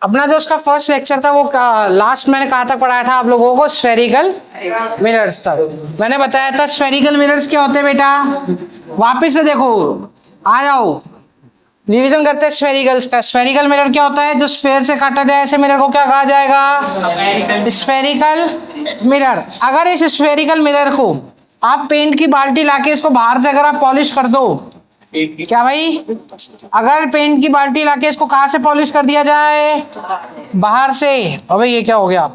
अपना जो उसका फर्स्ट लेक्चर था वो लास्ट मैंने कहाँ तक पढ़ाया था आप लोगों को, स्फेरिकल मिरर्स तक मैंने बताया था। स्फेरिकल मिरर्स क्या होते हैं बेटा, वापस से देखो, आ जाओ रिवीजन करते हैं स्फेरिकल्स का। स्फेरिकल मिरर क्या होता है, जो स्फेयर से काटा जाए ऐसे मिरर को क्या कहा जाएगा, स्फेरिकल मिरर। अगर इस स्फेरिकल मिरर को आप पेंट की बाल्टी लाके इसको बाहर से अगर आप पॉलिश कर दो, क्या भाई, अगर पेंट की बाल्टी लाके इसको कहां से पॉलिश कर दिया जाए, बाहर से। अबे ये क्या हो गया,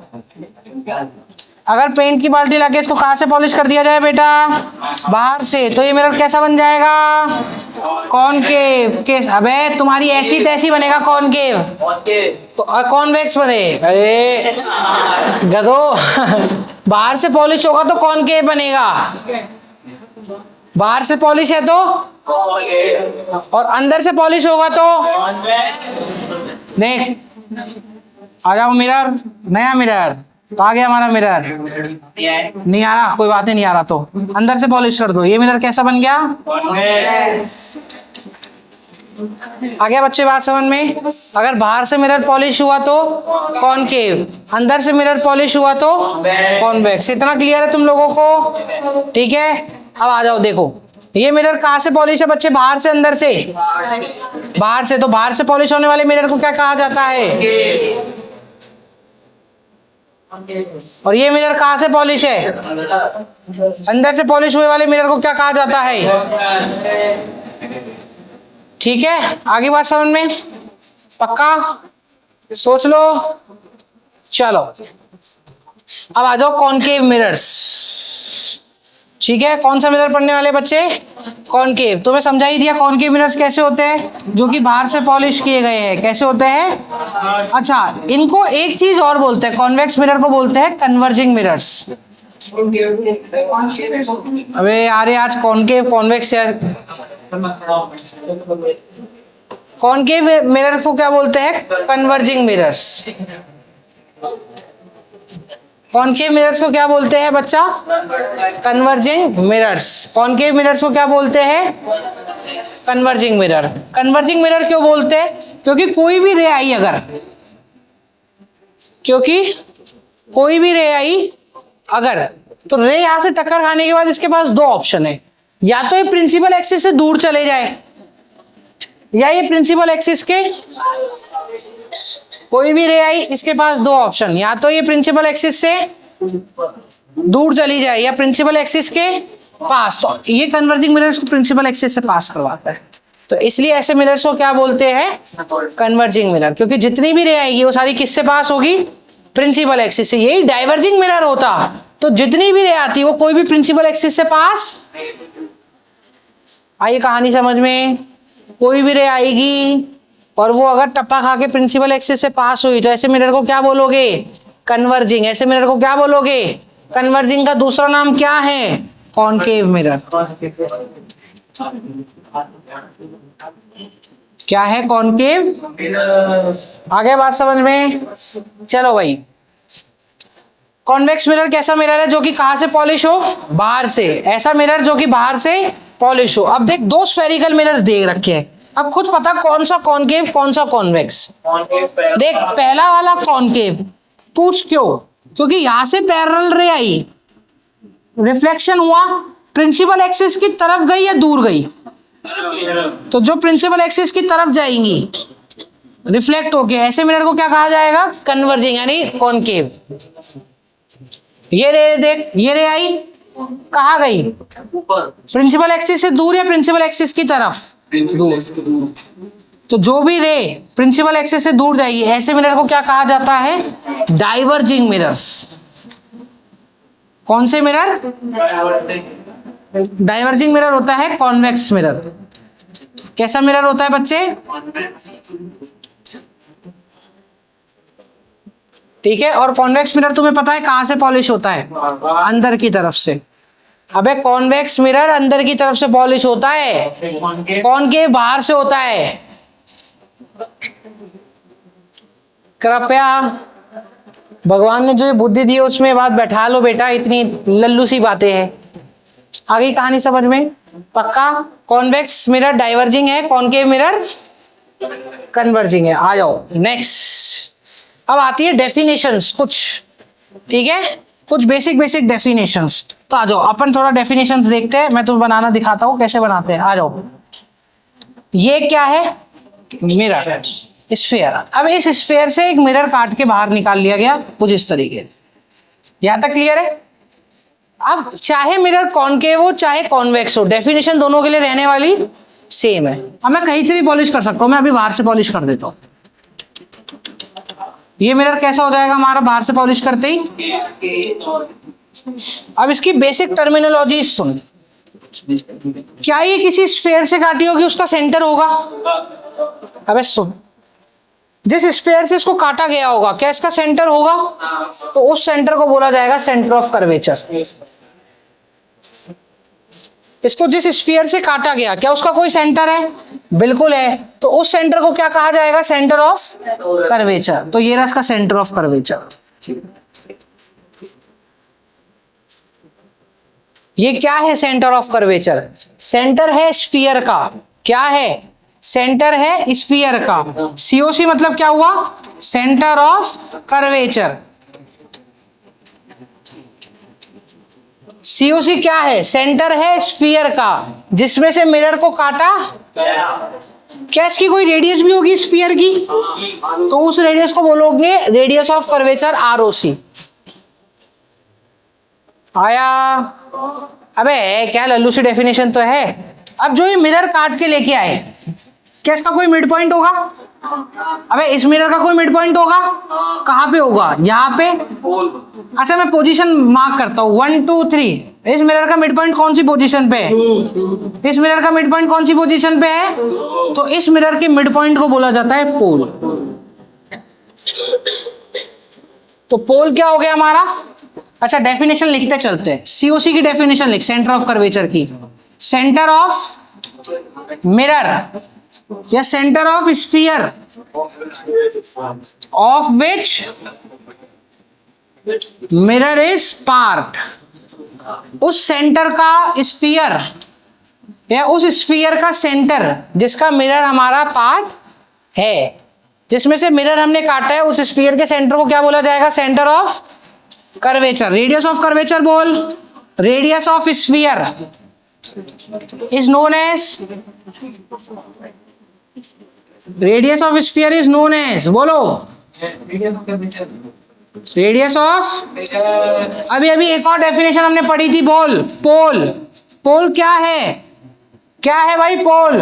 अगर पेंट की बाल्टी लाके इसको कहां से पॉलिश कर दिया जाए बेटा, बाहर से, तो ये मिरर कैसा बन जाएगा, कॉनकेव केस। अबे तुम्हारी ऐसी तैसी बनेगा कॉनकेव, तो कॉन्वेक्स बने। अरे गधो बाहर से पॉलिश होगा तो कॉनकेव बनेगा, बाहर से पॉलिश है तो, और अंदर से पॉलिश होगा तो देख, आ जाओ मिरर, नया मिरर तो आ गया हमारा मिरर, नहीं आ रहा कोई बात नहीं आ रहा तो अंदर से पॉलिश कर दो, ये मिरर कैसा बन गया, आ गया बच्चे बात समझ में। अगर बाहर से मिरर पॉलिश हुआ तो कॉनकेव, अंदर से मिरर पॉलिश हुआ तो कॉन्वेक्स। इतना क्लियर है तुम लोगों को, ठीक है। अब आ जाओ देखो, ये मिरर कहां से पॉलिश है बच्चे, बाहर से अंदर से, बाहर से, तो बाहर से पॉलिश होने वाले मिरर को क्या कहा जाता है, और ये मिरर कहां से पॉलिश है, अंदर से पॉलिश हुए वाले मिरर को क्या कहा जाता है, ठीक है। आगे बात समझ में, पक्का सोच लो। चलो अब आ जाओ कॉनकेव मिरर्स, ठीक है। कौन सा मिरर पढ़ने वाले बच्चे, कॉनकेव। तुम्हें समझा ही दिया कॉनकेव मिरर्स कैसे होते हैं, जो कि बाहर से पॉलिश किए गए हैं, कैसे होते हैं। अच्छा, इनको एक चीज और बोलते हैं, कॉन्वेक्स मिरर को बोलते हैं कन्वर्जिंग मिरर्स। अबे यार आज कॉनकेव कॉन्वेक्स, कॉनकेव मिरर को क्या बोलते हैं, कन्वर्जिंग मिरर्स। कॉनकेव मिरर्स को क्या बोलते हैं बच्चा, कन्वर्जिंग मिरर्स। कॉनकेव मिरर्स को क्या बोलते हैं, कन्वर्जिंग मिरर। कन्वर्जिंग मिरर क्यों बोलते हैं, क्योंकि कोई भी रे आई अगर, क्योंकि कोई भी रे आई अगर, तो रे यहां से टक्कर खाने के बाद इसके पास दो ऑप्शन है, या तो ये प्रिंसिपल एक्सिस से दूर चले जाए, या ये प्रिंसिपल एक्सिस के, कोई भी रे आई इसके पास दो ऑप्शन, या तो ये प्रिंसिपल एक्सिस से दूर चली जाए या प्रिंसिपल एक्सिस के पास। तो ये कन्वर्जिंग मिरर्स को प्रिंसिपल एक्सिस से पास करवाता है, तो इसलिए ऐसे मिरर्स को क्या बोलते हैं, कन्वर्जिंग मिरर। क्योंकि जितनी भी रे आएगी वो सारी किससे पास होगी, प्रिंसिपल एक्सिस से। यही डाइवर्जिंग मिरर होता तो जितनी भी रे आती वो कोई भी प्रिंसिपल एक्सिस से पास, आइए कहानी समझ में, कोई भी रे आएगी और वो अगर टप्पा खा के प्रिंसिपल एक्सिस से पास हुई तो ऐसे मिरर को क्या बोलोगे, कन्वर्जिंग। ऐसे मिरर को क्या बोलोगे, कन्वर्जिंग का दूसरा नाम क्या है, कॉनकेव मिरर। क्या है, कॉनकेव। आगे बात समझ में, चलो भाई। कॉन्वेक्स मिरर कैसा मिरर है, जो कि कहां से पॉलिश हो, बाहर से। ऐसा मिरर जो कि बाहर से पॉलिश हो। अब देख दो स्फेरिकल मिरर्स देख रखे हैं, अब खुद पता कौन सा कॉनकेव कौन सा कॉन्वेक्स। देख पहला वाला कॉनकेव, पूछ क्यों, क्योंकि यहां से पैरेलल रे आई, रिफ्लेक्शन हुआ, प्रिंसिपल एक्सिस की तरफ गई या दूर गई, तो जो प्रिंसिपल एक्सिस की तरफ जाएंगी रिफ्लेक्ट होके, ऐसे मिरर को क्या कहा जाएगा, कन्वर्जिंग यानी कॉनकेव। ये रे देख, ये रे आई कहाँ गई, प्रिंसिपल एक्सिस से दूर या प्रिंसिपल एक्सिस की तरफ दूर। तो जो भी रे प्रिंसिपल एक्सिस से दूर जाएगी, ऐसे मिरर को क्या कहा जाता है, डाइवर्जिंग मिरर्स। कौन से मिरर, डाइवर्जिंग मिरर होता है कॉन्वेक्स मिरर। कैसा मिरर होता है बच्चे, ठीक है। और कॉन्वेक्स मिरर तुम्हें पता है कहां से पॉलिश होता है, अंदर की तरफ से। अबे कॉन्वेक्स मिरर अंदर की तरफ से पॉलिश होता है, कॉनकेव बाहर से होता है। कृपया भगवान ने जो बुद्धि दी है उसमें बात बैठा लो बेटा, इतनी लल्लू सी बातें हैं। आगे कहानी समझ में, पक्का। कॉन्वेक्स मिरर डाइवर्जिंग है, कॉनकेव मिरर कन्वर्जिंग है। आ जाओ नेक्स्ट। अब आती है डेफिनेशंस कुछ, ठीक है, कुछ बेसिक डेफिनेशंस। तो आ जाओ अपन थोड़ा डेफिनेशंस देखते हैं, मैं तुम्हें बनाना दिखाता हूँ कैसे बनाते हैं, आ जाओ। ये क्या है? Mirror, sphere. अब इस स्फीयर से एक मिरर काट के बाहर निकाल लिया गया कुछ इस तरीके से। यहां तक क्लियर है? अब चाहे मिरर कॉनकेव हो चाहे कॉन्वेक्स हो, डेफिनेशन दोनों के लिए रहने वाली सेम है। अब मैं कहीं से भी पॉलिश कर सकता हूं, मैं अभी बाहर से पॉलिश कर देता हूं। ये मिरर कैसा हो जाएगा हमारा बाहर से पॉलिश करते ही? अब इसकी बेसिक टर्मिनोलॉजी सुन। क्या ये किसी स्फीयर से काटी होगी, उसका सेंटर होगा? अबे सुन, जिस स्फीयर से इसको काटा गया होगा क्या इसका सेंटर होगा? तो उस सेंटर को बोला जाएगा सेंटर ऑफ कर्वेचर। इसको जिस स्फीयर से काटा गया क्या उसका कोई सेंटर है? बिल्कुल है। तो उस सेंटर को क्या कहा जाएगा? Centre of curvature. तो ये रहा इसका सेंटर ऑफ कर्वेचर। ये क्या है सेंटर ऑफ कर्वेचर? सेंटर है स्फीयर का। क्या है? सेंटर है स्फीयर का। सीओसी मतलब क्या हुआ? Centre of curvature. सीओसी क्या है? सेंटर है स्फीयर का जिसमें से मिरर को काटा। क्या इसकी कोई रेडियस भी होगी स्फीयर की? तो उस रेडियस को बोलोगे रेडियस ऑफ कर्वेचर, आरओसी। आया? अबे क्या लल्लू सी डेफिनेशन तो है। अब जो ये मिरर काट के लेके आए क्या इसका कोई मिड पॉइंट होगा? अबे इस मिरर का कोई मिड पॉइंट होगा? कहां पे होगा? यहाँ पे। अच्छा मैं पोजीशन मार्क करता हूँ 1 2 3। इस मिरर का मिड पॉइंट कौन सी पोजीशन पे है? इस मिरर का मिड पॉइंट कौन सी पोजीशन पे है? तो इस मिरर के मिड पॉइंट को बोला जाता है पोल। तो पोल क्या हो गया हमारा? अच्छा डेफिनेशन लिखते चलते हैं। सीओसी की डेफिनेशन लिख, सेंटर ऑफ कर्वेचर की। सेंटर ऑफ मिरर या centre of sphere of which mirror is part. उस सेंटर का स्फीयर या उस स्फीयर का सेंटर जिसका मिरर हमारा पार्ट है, जिसमें से मिरर हमने काटा है, उस स्फीयर के सेंटर को क्या बोला जाएगा? Centre of curvature. Radius of curvature बोल। Radius of sphere is known as, radius of sphere is known as, बोलो रेडियस ऑफ। अभी एक और डेफिनेशन हमने पढ़ी थी, बोल। पोल। पोल क्या है? क्या है भाई? पोल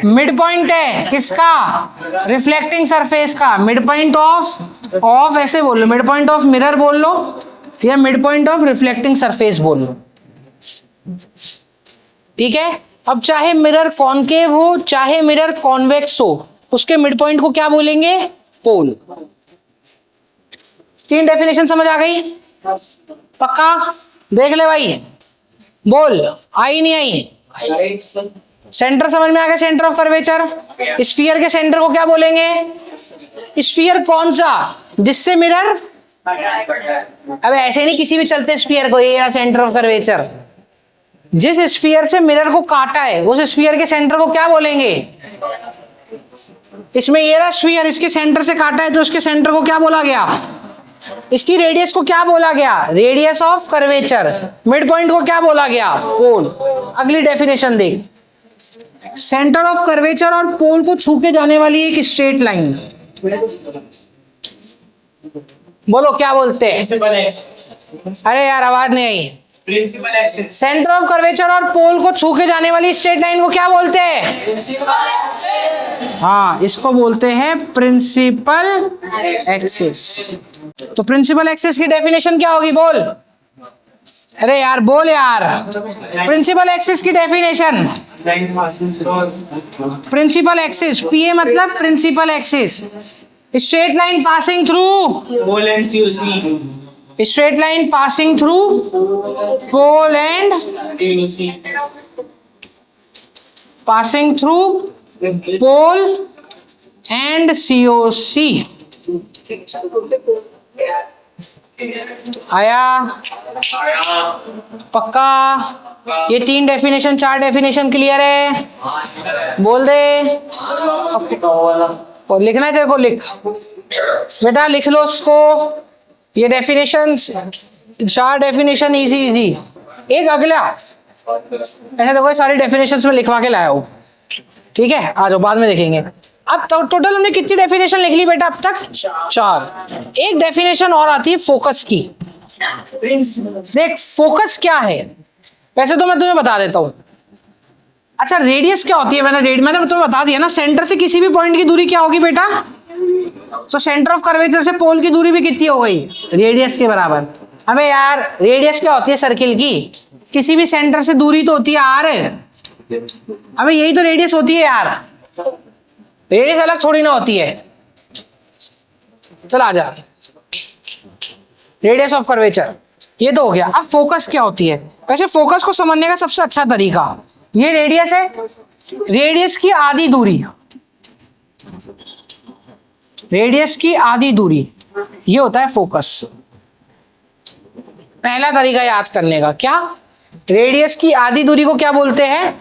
मिड पॉइंट है किसका? रिफ्लेक्टिंग सरफेस का। मिड पॉइंट ऑफ ऐसे बोल लो, मिड पॉइंट ऑफ मिरर बोल लो या mid point of reflecting surface बोल लो, ठीक है। अब चाहे मिरर कॉनकेव हो चाहे मिरर कॉन्वेक्स हो, उसके मिड पॉइंट को क्या बोलेंगे? पोल। 3 डेफिनेशन समझ आ गई? पक्का? देख ले भाई, बोल आई नहीं आई? सेंटर समझ में आ गया? Centre of curvature. स्फीयर के सेंटर को क्या बोलेंगे? स्फीयर कौन सा? जिससे मिरर, अब ऐसे नहीं किसी भी चलते स्फीयर को, ये सेंटर ऑफ कर्वेचर। जिस स्फीयर से मिरर को काटा है उस स्फीयर के सेंटर को क्या बोलेंगे? इसमें ये रहा स्फीयर, इसके सेंटर से काटा है तो उसके सेंटर को क्या बोला गया? इसकी रेडियस को क्या बोला गया? Radius of curvature. Mid point को क्या बोला गया? पोल। अगली डेफिनेशन देख। सेंटर ऑफ कर्वेचर और पोल को छू के जाने वाली एक स्ट्रेट लाइन, बोलो क्या बोलते हैं? अरे यार आवाज नहीं आई। सेंटर ऑफ कर्वेचर और पोल को छू के जाने वाली स्ट्रेट लाइन को क्या बोलते हैं? हाँ, इसको बोलते हैं प्रिंसिपल एक्सिस। तो प्रिंसिपल एक्सिस की डेफिनेशन क्या होगी? बोल। अरे यार बोल यार। प्रिंसिपल एक्सिस की डेफिनेशन, प्रिंसिपल एक्सिस, पीए मतलब principal axis, straight line passing through, straight line passing through pole and passing through pole and COC। आया? पक्का? ये 3 डेफिनेशन 4 डेफिनेशन क्लियर है? बोल दे। और लिखना है तेरे को, लिख बेटा, लिख लो उसको। ये डेफिनेशन, 4 डेफिनेशन इजी इजी। एक अगला ऐसे देखो, ये सारी डेफिनेशंस में लिखवा के लाया हूँ, ठीक है? आ जाओ, बाद में देखेंगे। अब टोटल हमने कितनी डेफिनेशन लिख ली बेटा अब तक? 4। एक डेफिनेशन और आती है फोकस की। देख फोकस क्या है, वैसे तो मैं तुम्हें बता देता हूँ। अच्छा, रेडियस क्या होती है? मैंने तुम्हें बता दिया ना, सेंटर से किसी भी पॉइंट की दूरी क्या होगी बेटा? तो सेंटर ऑफ कर्वेचर से पोल की दूरी भी कितनी हो गई? रेडियस के बराबर। अबे यार, रेडियस क्या होती है सर्किल की? किसी भी सेंटर से दूरी तो होती है आर। अबे यही तो रेडियस होती है यार, रेडियस अलग थोड़ी ना होती है। चल आ जा, रेडियस ऑफ कर्वेचर ये तो हो गया। अब फोकस क्या होती है? वैसे फोकस को समझने का सबसे अच्छा तरीका, ये रेडियस है, रेडियस की आधी दूरी, रेडियस की आधी दूरी, ये होता है फोकस। पहला तरीका याद करने का क्या? रेडियस की आधी दूरी को क्या बोलते हैं?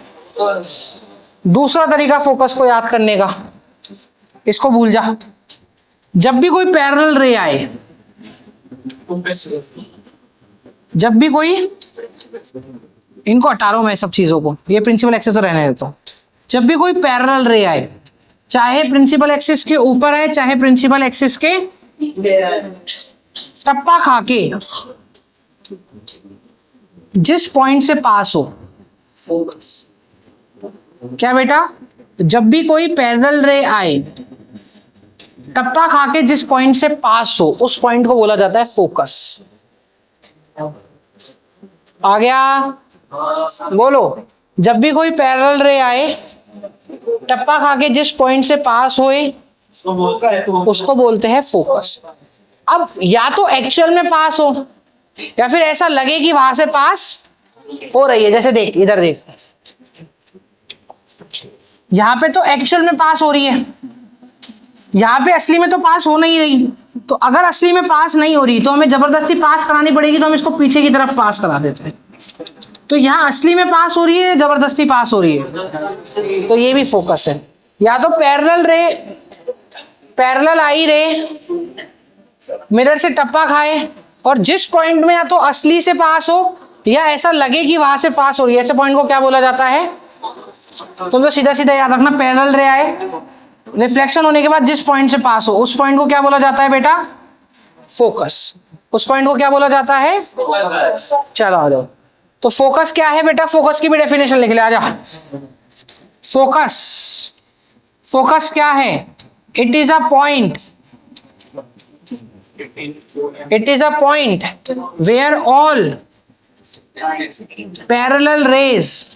दूसरा तरीका फोकस को याद करने का, इसको भूल जा। जब भी कोई पैरेलल रे आए, जब भी कोई, इनको हटा रहा हूं मैं सब चीजों को, ये प्रिंसिपल एक्सिस तो रहने देता हूं। जब भी कोई पैरेलल रे आए, चाहे प्रिंसिपल एक्सिस के ऊपर है चाहे प्रिंसिपल एक्सिस के टप्पा खा के जिस पॉइंट से पास हो, क्या बेटा? जब भी कोई पैरेलल रे आए, टप्पा खा के जिस पॉइंट से पास हो, उस पॉइंट को बोला जाता है फोकस। आ गया? बोलो, जब भी कोई पैरेलल रे आए, टप्पा खा के जिस पॉइंट से पास होए, उसको बोलते हैं फोकस। अब या तो एक्चुअल में पास हो, या फिर ऐसा लगे कि वहां से पास हो रही है। जैसे देख, इधर देख, यहां पे तो एक्चुअल में पास हो रही है, यहां पे असली में तो पास हो नहीं रही। तो अगर असली में पास नहीं हो रही तो हमें जबरदस्ती पास करानी पड़ेगी, तो हम इसको पीछे की तरफ पास करा देते हैं। तो यहाँ असली में पास हो रही है, जबरदस्ती पास हो रही है, तो ये भी फोकस है। या तो पैरेलल रे, पैरेलल आई रे मिरर से टप्पा खाए, और जिस पॉइंट में या तो असली से पास हो या ऐसा लगे कि वहां से पास हो रही है, ऐसे पॉइंट को क्या बोला जाता है? तुम तो सीधा सीधा याद रखना, पैरेलल रे आए, रिफ्लेक्शन होने के बाद जिस पॉइंट से पास हो, उस पॉइंट को क्या बोला जाता है बेटा? फोकस। उस पॉइंट को क्या बोला जाता है? चलो आ जाओ। तो फोकस क्या है बेटा? फोकस की भी डेफिनेशन लिख ले, आ जा। फोकस, फोकस क्या है? It is a point, it is a point where all parallel rays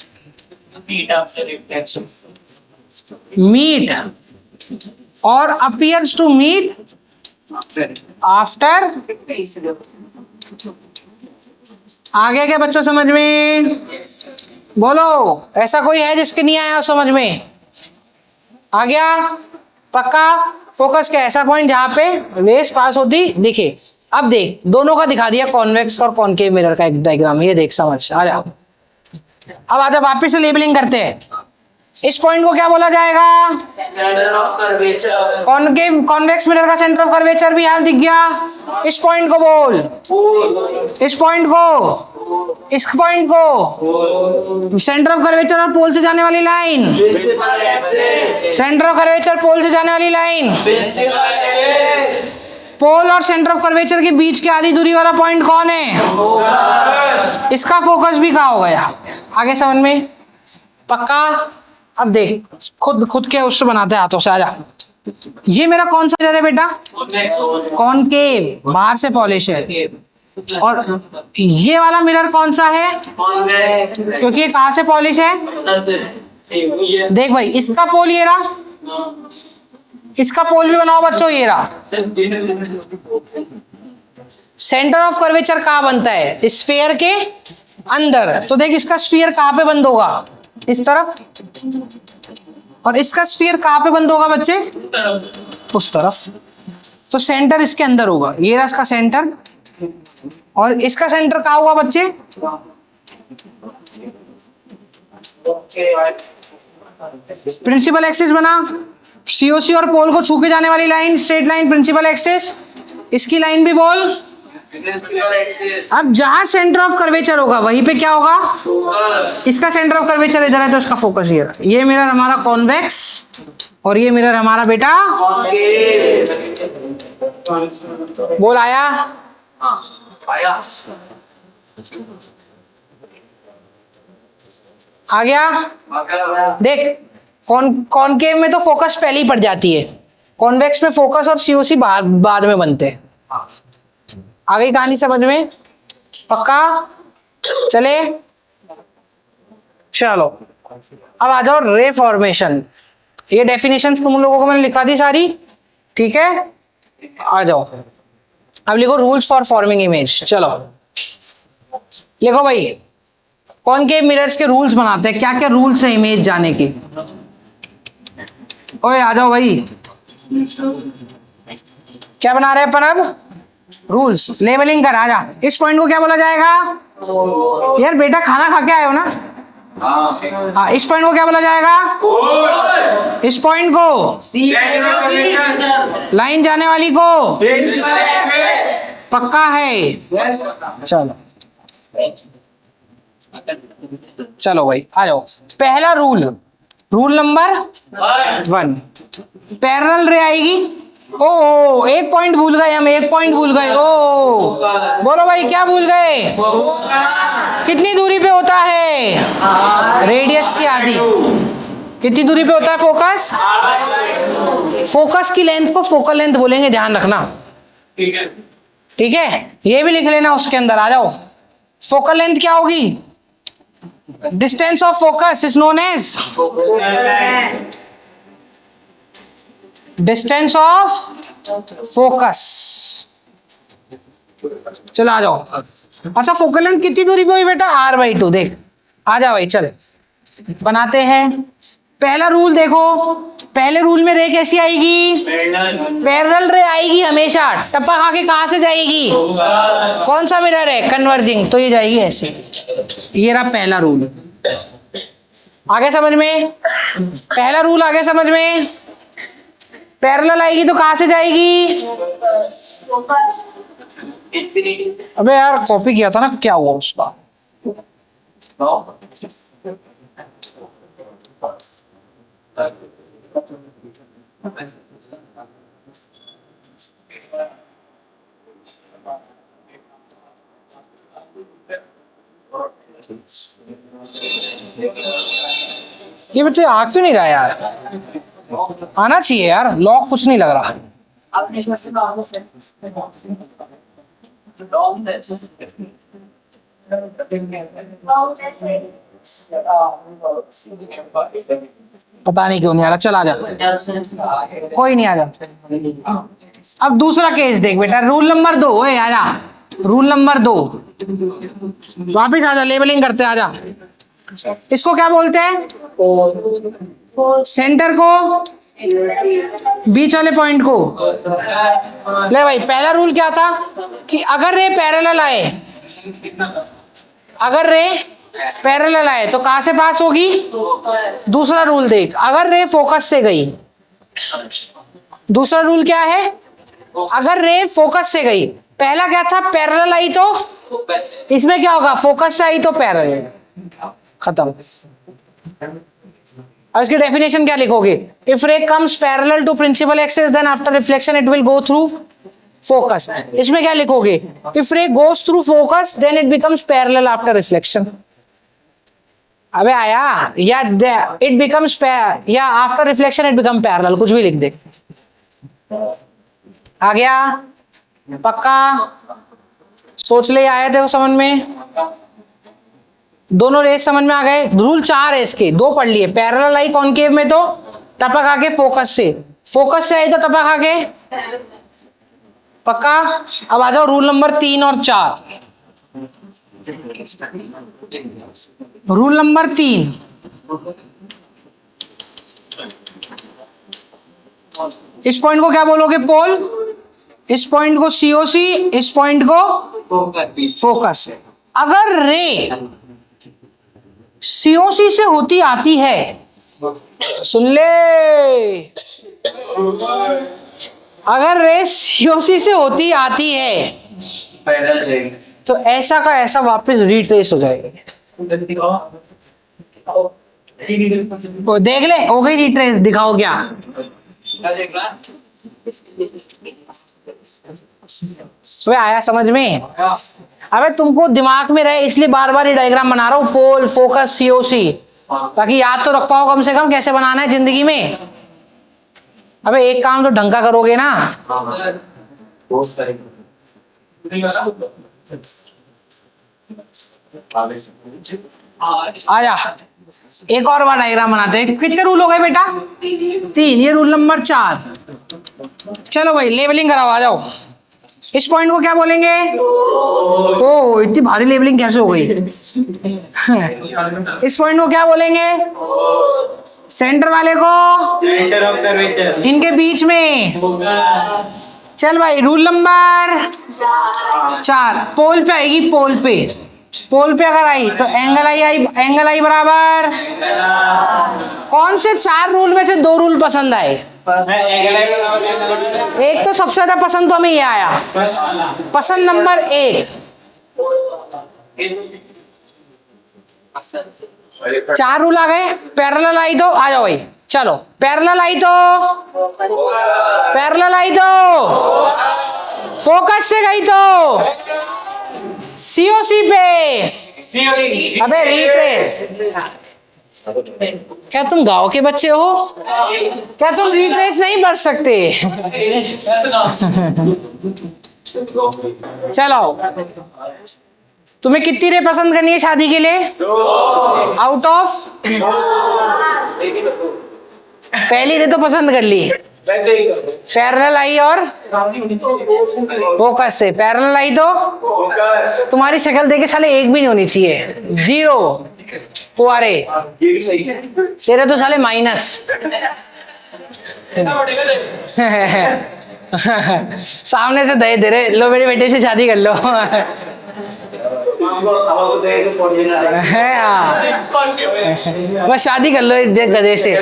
meet or appears to meet after। आ गया क्या बच्चों समझ में? बोलो, ऐसा कोई है जिसके नहीं आया समझ में? आ गया पक्का? फोकस क्या? ऐसा पॉइंट जहां पे रेस पास होती दिखे। अब देख, दोनों का दिखा दिया, कॉन्वेक्स और कॉनकेव मिरर का एक डायग्राम, ये देख समझ आ जा। अब आजा वापिस से लेबलिंग करते हैं। इस पॉइंट को क्या बोला जाएगा? Centre of curvature. Concave convex mirror का सेंटर ऑफ कर्वेचर भी यहां दिख गया। इस पॉइंट को बोल, इस पॉइंट को, इस पॉइंट को सेंटर ऑफ कर्वेचर और पोल से जाने वाली लाइन, सेंटर ऑफ कर्वेचर पोल से जाने वाली लाइन, पोल और सेंटर ऑफ कर्वेचर के बीच की आधी दूरी वाला पॉइंट कौन है? इसका फोकस भी कहाँ हो गया? आगे समझ में? पक्का? अब देख, खुद के उससे बनाते हैं हाथों से, आजा। ये मेरा कौन सा मिरर है बेटा? कॉनकेव, बाहर से पॉलिश है। और ये वाला मिरर कौन सा है? क्योंकि ये कहाँ से पॉलिश है? देख भाई, इसका पोल ये रहा, इसका पोल भी बनाओ बच्चों, ये रहा। सेंटर ऑफ कर्वेचर कहाँ बनता है? स्फीयर के अंदर। तो देख, इसका स्फीयर कहाँ पे बंद होगा? इस तरफ। और इसका स्फीयर कहाँ पे बंद होगा बच्चे? उस तरफ। तो सेंटर इसके अंदर होगा, ये रहा इसका सेंटर। और इसका सेंटर कहाँ हुआ बच्चे? प्रिंसिपल एक्सिस बना, सीओसी और पोल को छू के जाने वाली line, straight line, principal axis, इसकी लाइन भी बोल। प्रिंसिपल एक्सिस, अब जहां सेंटर ऑफ कर्वेचर होगा वहीं पे क्या होगा, फोकस, इसका सेंटर ऑफ कर्वेचर इधर है तो इसका फोकस ये रहा। ये मिरर हमारा कॉन्वेक्स और ये मिरर हमारा बेटा, कॉन्केव। बोल आया। आया। आ गया। देख कॉनकेव में तो फोकस पहले ही पड़ जाती है, कॉन्वेक्स में फोकस और सीओसी बाद में बनते हैं। आ गई कहानी समझ में, पक्का? चले चलो अब आ जाओ रे फॉर्मेशन। ये डेफिनेशन तुम लोगों को मैंने लिखा दी सारी, ठीक है? आ जाओ अब लिखो रूल्स फॉर फॉर्मिंग इमेज। चलो लिखो भाई, कॉनकेव मिरर्स के रूल्स बनाते हैं। क्या क्या रूल्स है इमेज जाने की? ओए आ जाओ भाई, क्या बना रहे हैं अपन अब? रूल्स। लेबलिंग कर, आजा। इस पॉइंट को क्या बोला जाएगा? यार बेटा खाना खा के आए हो ना? हाँ, इस पॉइंट को क्या बोला जाएगा? इस पॉइंट को, लाइन जाने वाली को, पक्का है? चलो चलो भाई आ जाओ। पहला रूल, रूल नंबर 1, पैरेलल रे आएगी। ओ एक पॉइंट भूल गए हम, एक पॉइंट भूल गए। ओ बोलो भाई क्या भूल गए? कितनी दूरी पे होता है? रेडियस की आधी। कितनी दूरी पे होता है फोकस? फोकस की लेंथ को फोकल लेंथ बोलेंगे, ध्यान रखना, ठीक है? ये भी लिख लेना उसके अंदर। आ जाओ, फोकल लेंथ क्या होगी? Distance of focus is known as distance of focus. चलो आ जाओ। अच्छा फोकल लेंथ कितनी दूरी पे हुई बेटा? r/2। देख आ जा भाई, चल बनाते हैं। पहला रूल देखो, पहले रूल में रे कैसी आएगी? पैरेलल रे आएगी हमेशा। टप्पा खा के कहां से जाएगी? कौन सा मिरर है? कन्वर्जिंग, तो ये जाएगी ऐसे। ये रहा पहला रूल। आगे समझ में? पहला रूल आगे समझ में? पैरेलल आएगी तो कहां से जाएगी? इंफिनिटी। अबे यार कॉपी किया था ना, क्या हुआ उसका? ये बच्चे आ क्यों नहीं रहा यार? आना चाहिए यार, लॉक कुछ नहीं लग रहा। पता नहीं क्यों नहीं आ रहा। चल आ जा, कोई नहीं आ जा। अब दूसरा केस देख बेटा, रूल नंबर 2। ओए आ जा, रूल नंबर 2 वापिस आ जा, लेबलिंग करते आ जा। इसको क्या बोलते हैं? सेंटर को, बीच वाले पॉइंट को। ले भाई, पहला रूल क्या था कि अगर रे पैरेलल आए, अगर रे पैरेलल आए तो कहां से पास होगी? दूसरा रूल देख, अगर रे फोकस से गई। दूसरा रूल क्या है? अगर रे फोकस से गई। पहला क्या था? पैरेलल आई तो इसमें क्या होगा? फोकस से आई तो पैरेलल, खत्म। अब इसकी डेफिनेशन क्या लिखोगे? If ray comes parallel to principal axis then after reflection it will go through focus. इसमें क्या लिखोगे? If ray goes through focus then it becomes parallel after reflection. अबे आया, या इट बिकम्स या after reflection it become parallel, कुछ भी लिख दे। आ गया? पक्का? सोच ले, आए थे समझ में? दोनों रेस समझ में आ गए? रूल 4 है इसके, 2 पढ़ लिए। पैरेलल आई कॉनकेव में तो टपक आके फोकस से, फोकस से आई तो टपक आके, पक्का? अब आ जाओ रूल नंबर 3 और 4। रूल नंबर 3, इस पॉइंट को क्या बोलोगे? पोल। इस पॉइंट को सीओसी, इस पॉइंट को फोकस। अगर रे सीओसी से होती आती है, सुन ले, अगर रेस सीओसी से होती आती है पैदल जाएंगे। तो ऐसा का ऐसा वापस रिट्रेस हो जाएगी। वो देख ले, हो गई रिट्रेस, दिखाओ क्या। वे आया समझ में? अबे तुमको दिमाग में रहे इसलिए बार बार ये डायग्राम बना रहा हूँ, पोल फोकस सीओसी, ताकि याद तो रख पाओ कम से कम कैसे बनाना है जिंदगी में। अबे एक काम तो ढंग का करोगे ना। आजा एक और बार डायग्राम बनाते हैं। कितने रूल हो गए बेटा? 3, ये रूल नंबर 4। चलो भाई लेबलिंग कराओ, आ जाओ। इस पॉइंट को क्या बोलेंगे? ओ इतनी भारी लेबलिंग कैसे हो गई? इस पॉइंट को क्या बोलेंगे? सेंटर वाले को सेंटर ऑफ कर्वेचर। इनके बीच में। चल भाई रूल नंबर 4, पोल पे आएगी, पोल पे। पोल पे अगर आई तो एंगल आई बराबर। कौन से 4 रूल में से 2 रूल पसंद आए? एक तो सबसे ज्यादा पसंद तो हमें ये आया, पसंद नंबर 1। 4 रूल आ गए। पैरेलल आई तो आ जाओ भाई, चलो पैरेलल आई तो फोकस से गई तो सीओसी पे। अबे रिट्रेस, क्या तुम गांव के बच्चे हो? क्या तुम रिट्रेस नहीं बढ़ सकते? चलो तुम्हें कितनी रे पसंद करनी है शादी के लिए? आउट ऑफ पहली रे तो पसंद कर ली। पैरेलल आई और फोकस से। पैरेलल आई तो तुम्हारी शक्ल देखे साले एक भी नहीं होनी चाहिए, 0 कुआरे। तेरे तो साले माइनस। सामने से दे दे रहे, लो मेरे बेटे से शादी कर लो। है बस शादी कर लो इस गधे से।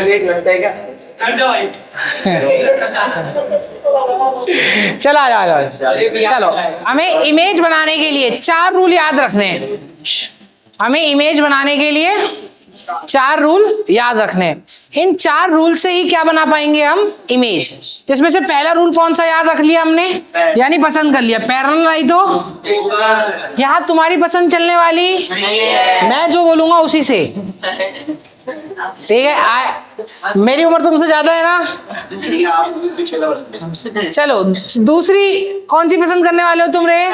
चलो आ जाओ। चलो हमें इमेज बनाने के लिए 4 रूल याद रखने हैं। हमें इमेज बनाने के लिए 4 रूल याद रखने हैं। इन 4 रूल से ही क्या बना पाएंगे हम? इमेज। इसमें से पहला रूल कौन सा याद रख लिया हमने, यानी पसंद कर लिया। पैरेलल आई तो यहाँ तुम्हारी पसंद चलने वाली, मैं जो बोलूंगा उसी से। ठीक है, मेरी उम्र तुमसे ज्यादा है ना। चलो दूसरी कौन सी पसंद करने वाले हो तुम रे?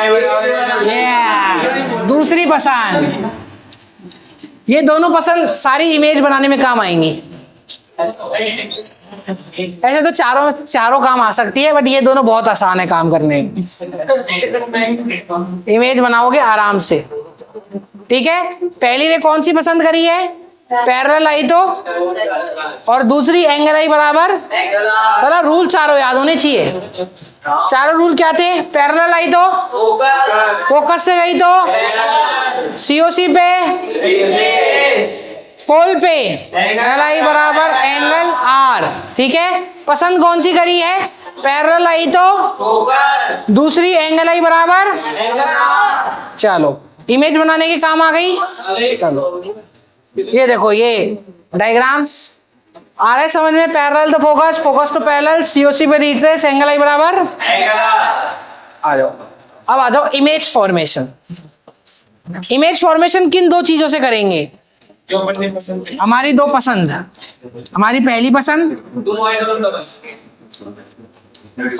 दूसरी पसंद। ये दोनों पसंद सारी इमेज बनाने में काम आएंगी। ऐसे तो चारों काम आ सकती है, बट ये दोनों बहुत आसान है काम करने। इमेज बनाओगे आराम से। ठीक है, पहली ने कौन सी पसंद करी है? पैरेलल आई तो, और दूसरी एंगल आई बराबर। सारा रूल चारों याद होने चाहिए। चारों रूल क्या थे? पैरेलल आई तो फोकस से गई तो सीओसी पे, पोल पे एंगल आई बराबर एंगल आर। ठीक है, पसंद कौन सी करी है? पैरेलल आई तो दूसरी एंगल आई बराबर। चलो इमेज बनाने के काम आ गई। चलो ये देखो, ये डायग्राम्स आ रहे समझ में? पैरेलल तो फोकस, फोकस तो पैरेलल, सीओसी पे रिट्रेस, एंगल आई बराबर। आ जाओ, अब आ जाओ इमेज फॉर्मेशन। इमेज फॉर्मेशन किन 2 चीजों से करेंगे? हमारी 2 पसंद, हमारी पहली पसंद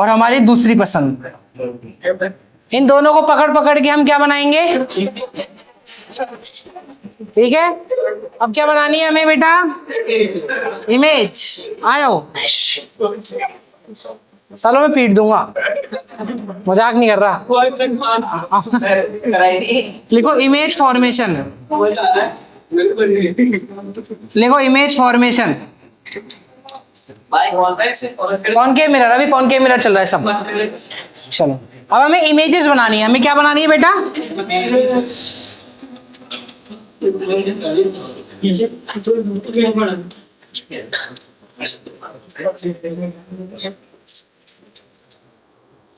और हमारी दूसरी पसंद। इन दोनों को पकड़ पकड़ के हम क्या बनाएंगे? ठीक है, अब क्या बनानी है हमें बेटा? इमेज। आओ, सालों में पीट दूंगा, मजाक नहीं कर रहा। लिखो इमेज फॉर्मेशन, लिखो इमेज फॉर्मेशन। कॉनकेव मिरर, अभी कॉनकेव मिरर चल रहा है सब। चलो अब हमें इमेजेस बनानी है। हमें क्या बनानी है बेटा?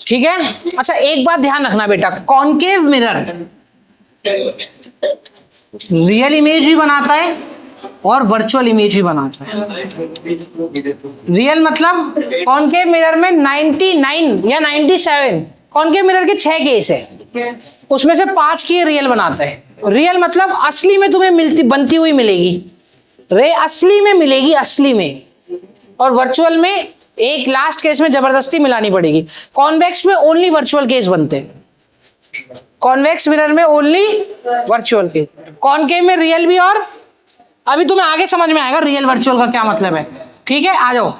ठीक है। अच्छा एक बात ध्यान रखना बेटा, कॉनकेव मिरर रियल इमेज भी बनाता है और वर्चुअल इमेज भी बनाता है। रियल मतलब कॉनकेव मिरर में 99 या 97 कॉनकेव मिरर के 6 केस है, उसमें से 5 की रियल बनाता है। रियल मतलब असली में तुम्हें मिलती बनती हुई मिलेगी, रे असली में मिलेगी, असली में। और वर्चुअल में एक लास्ट केस में जबरदस्ती मिलानी पड़ेगी। कॉन्वेक्स में ओनली वर्चुअल केस बनते हैं, कॉन्वेक्स मिरर में ओनली वर्चुअल केस, कॉनकेव में रियल भी। और अभी तुम्हें आगे समझ में आएगा रियल वर्चुअल का क्या मतलब है। ठीक है, आ जाओ।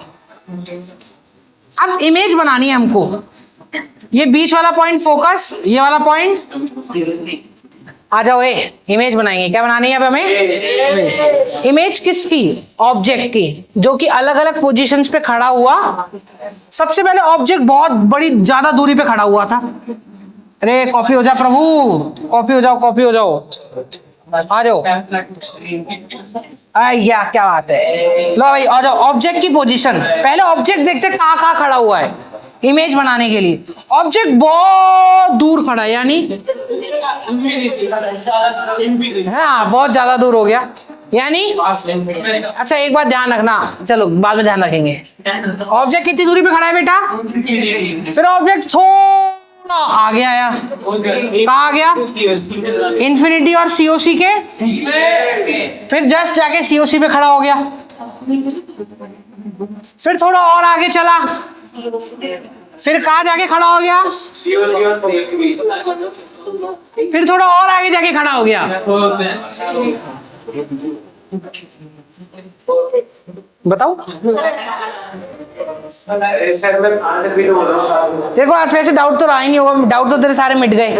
अब इमेज बनानी है हमको, ये बीच वाला पॉइंट फोकस, ये वाला पॉइंट, आ जाओ। ए इमेज बनाएंगे, क्या बनानी है अब हमें? इमेज किसकी? ऑब्जेक्ट की, जो कि अलग अलग पोजीशंस पे खड़ा हुआ। सबसे पहले ऑब्जेक्ट बहुत बड़ी ज्यादा दूरी पे खड़ा हुआ था। अरे कॉपी हो जा प्रभु, कॉपी हो जाओ, कॉपी हो जाओ, आ जाओ। या क्या बात है, लो भाई आ जाओ। ऑब्जेक्ट की पोजीशन, पहले ऑब्जेक्ट देखते कहाँ कहाँ खड़ा हुआ है इमेज बनाने के लिए। ऑब्जेक्ट बहुत दूर खड़ा है, यानी हाँ बहुत ज्यादा दूर हो गया, यानी। अच्छा एक बात ध्यान रखना, चलो बाद में ध्यान रखेंगे। ऑब्जेक्ट कितनी दूरी पे खड़ा है बेटा? फिर ऑब्जेक्ट थोड़ा आगे आया, कहाँ आ गया? इन्फिनिटी और सीओसी के, फिर जस्ट जाके सीओसी पे खड़ा हो गया। फिर थोड़ा और आगे चला, फिर कहाँ जाके खड़ा हो गया? फिर थोड़ा और आगे जाके खड़ा हो गया। बताओ। देखो आज वैसे डाउट तो रहा ही नहीं होगा, डाउट तो तेरे सारे मिट गए।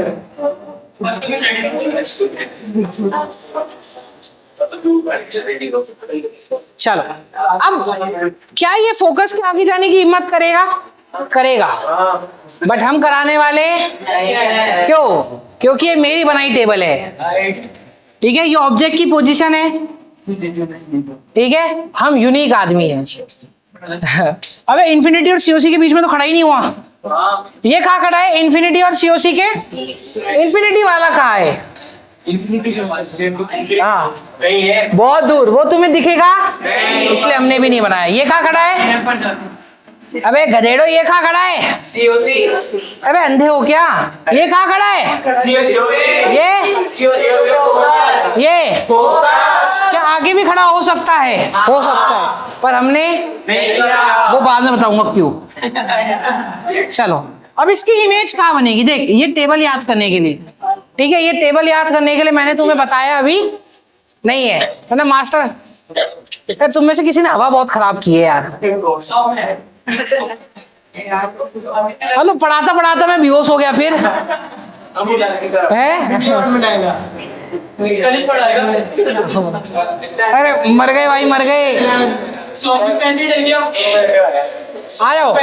चलो अब क्या ये फोकस के आगे जाने की हिम्मत करेगा? करेगा, बट हम कराने वाले क्यों? क्योंकि ये मेरी बनाई टेबल है। ठीक है, ये ऑब्जेक्ट की पोजीशन है। ठीक है, हम यूनिक आदमी हैं। अबे इन्फिनिटी और सीओसी के बीच में तो खड़ा ही नहीं हुआ। ये कहाँ खड़ा है? इन्फिनिटी और सीओसी के, इन्फिनिटी वाला कहाँ है? हाँ बहुत दूर, वो तुम्हें दिखेगा इसलिए हमने भी नहीं बनाया। ये कहाँ खड़ा है? अबे गधेड़ो, ये कहाँ खड़ा है? सीओसी। अबे अंधे हो क्या? ये कहाँ खड़ा है? ये क्या आगे भी खड़ा हो सकता है? हो सकता है, पर हमने वो बाद में बताऊंगा क्यों। चलो अब इसकी इमेज कहाँ बनेगी? देख ये टेबल याद करने के लिए, ठीक है, ये टेबल याद करने के लिए मैंने तुम्हें बताया अभी नहीं है, है ना मास्टर? यार तुम में से किसी ने हवा बहुत खराब की है यार। हेलो, पढ़ाता पढ़ाता मैं बेहोश हो गया फिर है। अरे मर गए भाई, मर गए। आ जाओ,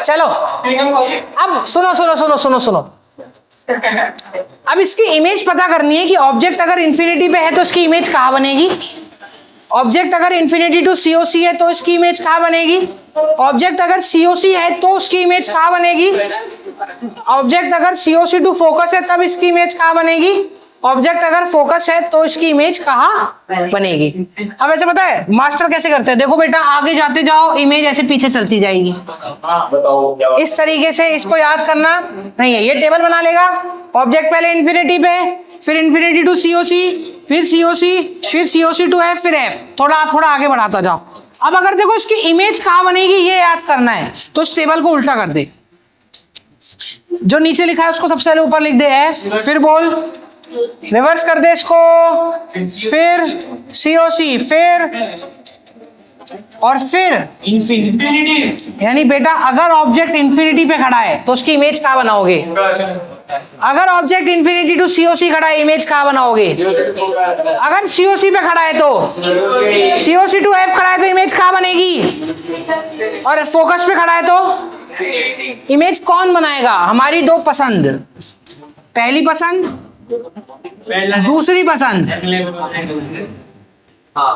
चलो अब सुनो सुनो सुनो सुनो सुनो। अब इसकी इमेज पता करनी है कि ऑब्जेक्ट अगर इन्फिनिटी पे है तो इसकी इमेज कहाँ बनेगी? ऑब्जेक्ट अगर इन्फिनिटी टू सीओसी है तो इसकी इमेज कहाँ बनेगी? ऑब्जेक्ट अगर सीओसी है तो उसकी इमेज कहाँ बनेगी? ऑब्जेक्ट अगर सीओसी टू फोकस है तब इसकी इमेज कहाँ बनेगी? ऑब्जेक्ट अगर फोकस है तो इसकी इमेज कहाँ बनेगी? अब ऐसे पता है मास्टर कैसे करते हैं? देखो बेटा, आगे जाते जाओ, इमेज ऐसे पीछे चलती जाएगी। बताओ इस तरीके से इसको याद करना नहीं है। ये टेबल बना लेगा, ऑब्जेक्ट पहले इन्फिनिटी पे, फिर इन्फिनिटी टू सीओसी, फिर सीओसी, फिर सीओसी टू एफ, फिर एफ। थोड़ा थोड़ा आगे बढ़ाता जाओ। अब अगर देखो इसकी इमेज कहाँ बनेगी ये याद करना है तो इस टेबल को उल्टा कर दे। जो नीचे लिखा है उसको सबसे पहले ऊपर लिख दे एफ, फिर बोल रिवर्स कर दे इसको, फिर सीओसी, फिर और फिर इन्फिनिटी। यानी बेटा अगर ऑब्जेक्ट इन्फिनिटी पे खड़ा है तो उसकी इमेज कहाँ बनाओगे? अगर ऑब्जेक्ट इन्फिनिटी टू सीओसी खड़ा है, इमेज कहाँ बनाओगे? अगर सीओसी पे खड़ा है तो सीओसी टू एफ खड़ा है तो इमेज कहाँ बनेगी? और फोकस पे खड़ा है तो इमेज कौन बनाएगा? हमारी दो पसंद, पहली पसंद, दूसरी पसंद। हाँ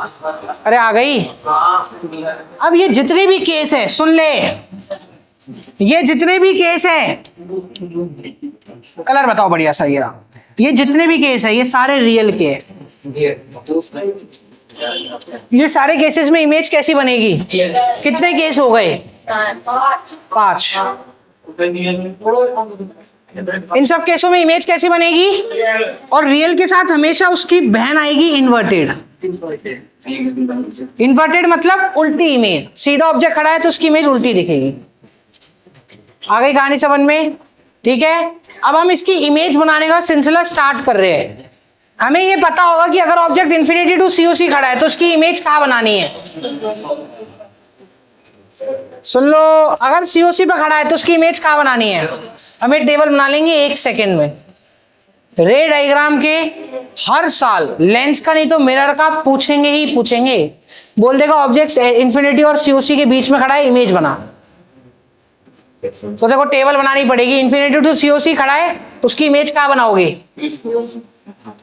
अरे आ गई। अब ये जितने भी केस है सुन ले, ये जितने भी केस है, कलर बताओ बढ़िया सा ये जितने भी केस है ये सारे रियल के हैं। ये सारे केसेस में इमेज कैसी बनेगी? कितने केस हो गए? 5। इन सब केसों में इमेज कैसी बनेगी? और रियल के साथ हमेशा उसकी बहन आएगी इन्वर्टेड। इन्वर्टेड मतलब उल्टी इमेज। सीधा ऑब्जेक्ट खड़ा है तो उसकी इमेज उल्टी दिखेगी। आ गई कहानी समझ में? ठीक है, अब हम इसकी इमेज बनाने का सिलसिला स्टार्ट कर रहे हैं। हमें ये पता होगा कि अगर ऑब्जेक्ट इन्फिनिटी टू सीओसी खड़ा है तो उसकी इमेज कहाँ बनानी है? सुन लो, अगर सीओसी पे खड़ा है तो उसकी इमेज कहाँ बनानी है? हमें टेबल बना लेंगे 1 सेकेंड में। रे डायग्राम के हर साल लेंस का नहीं तो मिरर का पूछेंगे ही पूछेंगे। बोल देगा ऑब्जेक्ट इन्फिनिटी और सीओसी के बीच में खड़ा है, इमेज बना। तो देखो टेबल बनानी पड़ेगी। इन्फिनिटी टू सीओसी खड़ा है, उसकी इमेज कहाँ बनाओगे?